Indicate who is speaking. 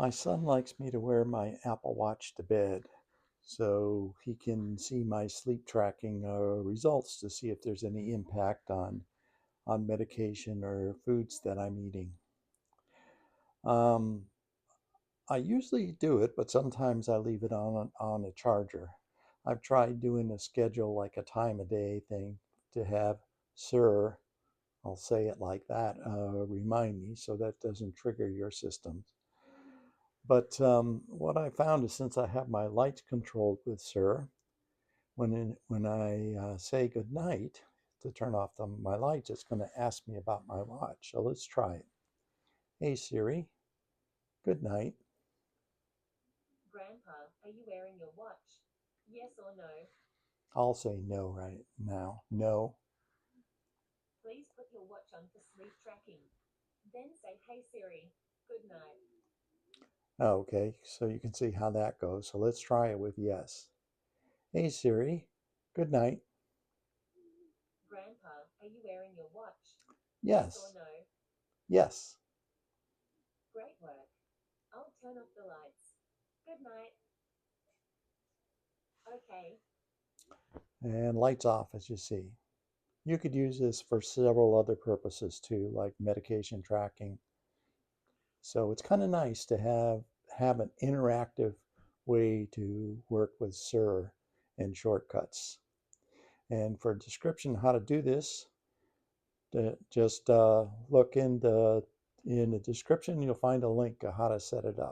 Speaker 1: My son likes me to wear my Apple Watch to bed so he can see my sleep tracking results to see if there's any impact on medication or foods that I'm eating. Um, I usually do it, but sometimes I leave it on a charger. I've tried doing a schedule like a time a day thing to have Sir, I'll say it like that, remind me so that doesn't trigger your system. But what I found is since I have my lights controlled with Sir, when I say good night to turn off my lights, it's going to ask me about my watch. So let's try it. Hey Siri, good night.
Speaker 2: Grandpa, are you wearing your watch? Yes or no?
Speaker 1: I'll say no right now. No.
Speaker 2: Please put your watch on for sleep tracking. Then say, Hey Siri, good night.
Speaker 1: Okay, so you can see how that goes. So let's try it with yes. Hey Siri, good night.
Speaker 2: Grandpa, are you wearing your watch? Yes or
Speaker 1: Yes,
Speaker 2: no?
Speaker 1: yes.
Speaker 2: Great work. I'll turn off the lights. Good night. Okay.
Speaker 1: And lights off as you see. You could use this for several other purposes too, like medication tracking. So it's kind of nice to have an interactive way to work with Sir and shortcuts. And for a description how to do this, just look in the description. You'll find a link of how to set it up.